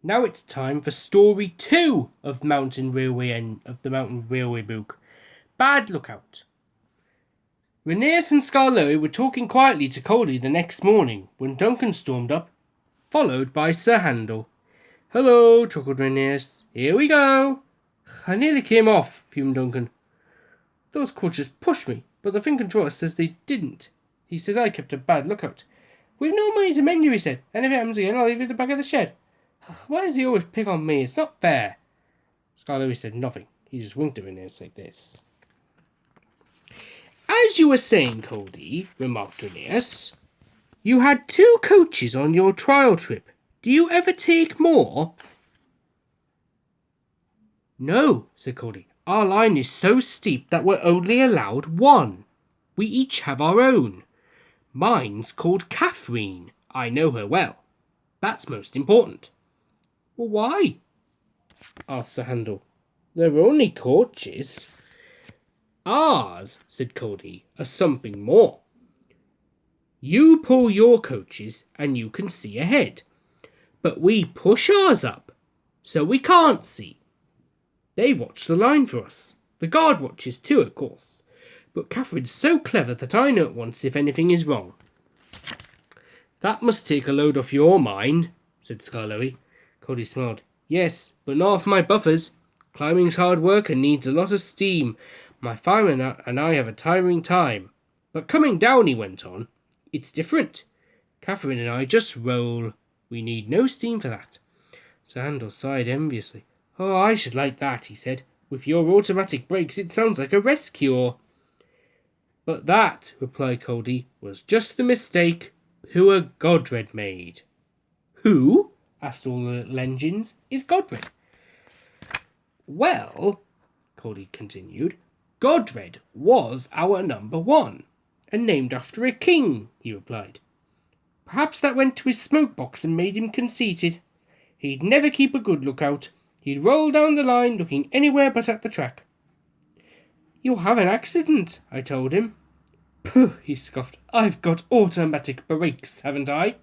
Now it's time for story 2 of Mountain Railway of the Mountain Railway book. Bad Lookout. Rhaenyra and Skarloey were talking quietly to Cody the next morning when Duncan stormed up, followed by Sir Handel. "Hello," chuckled Rhaenyra. "Here we go." "I nearly came off," fumed Duncan. "Those coaches pushed me, but the Finn controller says they didn't. He says I kept a bad lookout." "We've no money to mend you," he said, "and if it happens again, I'll leave you at the back of the shed." "Why does he always pick on me? It's not fair." Skarloey said nothing. He just winked at Rhaenyra like this. "As you were saying, Cody," remarked Rhaenyra, "you had 2 coaches on your trial trip. Do you ever take more?" "No," said Cody. "Our line is so steep that we're only allowed 1. We each have our own. Mine's called Catherine. I know her well. That's most important." "Well, why?" asked Sir Handel. "They're only coaches." "Ours," said Cody, "are something more. You pull your coaches and you can see ahead, but we push ours up so we can't see. They watch the line for us. The guard watches too, of course, but Catherine's so clever that I know at once if anything is wrong." "That must take a load off your mind," said Skarloey. Cody smiled. "Yes, but not off my buffers. Climbing's hard work and needs a lot of steam. My fireman and I have a tiring time. But coming down," he went on, "it's different. Catherine and I just roll. We need no steam for that." Sir Handel sighed enviously. "Oh, I should like that," he said. "With your automatic brakes, it sounds like a rest cure." "But that," replied Cody, "was just the mistake poor Godred made." "Who?" asked all the little engines. "Is Godred?" "Well," Cody continued, "Godred was our number 1, and named after a king," he replied. "Perhaps that went to his smoke box and made him conceited. He'd never keep a good lookout. He'd roll down the line looking anywhere but at the track. 'You'll have an accident,' I told him. 'Pooh,' he scoffed. 'I've got automatic brakes, haven't I?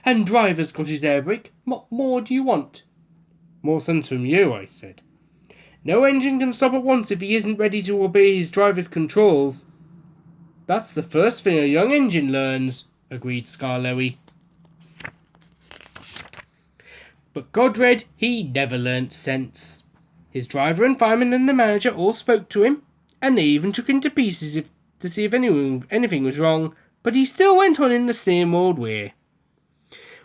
And Driver's got his air brake. What more do you want?' 'More sense from you,' I said. 'No engine can stop at once if he isn't ready to obey his driver's controls.' 'That's the first thing a young engine learns,' agreed Skarloey. But Godred, he never learnt sense. His driver and fireman and the manager all spoke to him, and they even took him to pieces to see if anything was wrong, but he still went on in the same old way.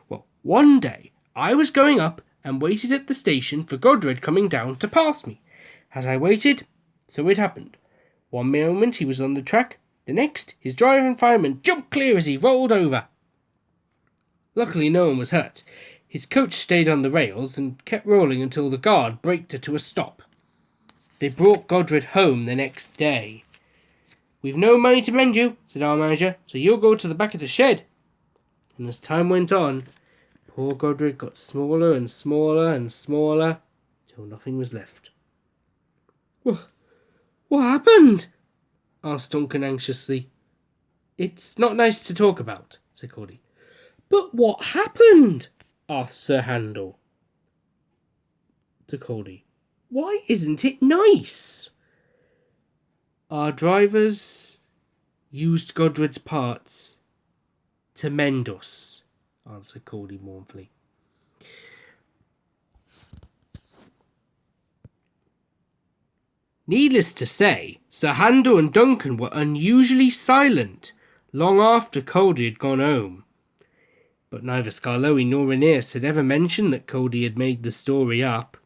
Well, one day I was going up and waited at the station for Godred coming down to pass me. As I waited, so it happened. One moment he was on the track, the next his driver and fireman jumped clear as he rolled over. Luckily no one was hurt. His coach stayed on the rails and kept rolling until the guard braked her to a stop. They brought Godred home the next day. 'We've no money to mend you,' said our manager, 'so you'll go to the back of the shed.' And as time went on, poor Godred got smaller and smaller and smaller, till nothing was left." "What happened?" asked Duncan anxiously. "It's not nice to talk about," said Cody. "But what happened?" asked Sir Handel. To Cody, "Why isn't it nice?" "Our drivers used Godred's parts to mend us," answered Cody mournfully. Needless to say, Sir Handel and Duncan were unusually silent long after Cody had gone home. But neither Skarloey nor Rhaenyra had ever mentioned that Cody had made the story up.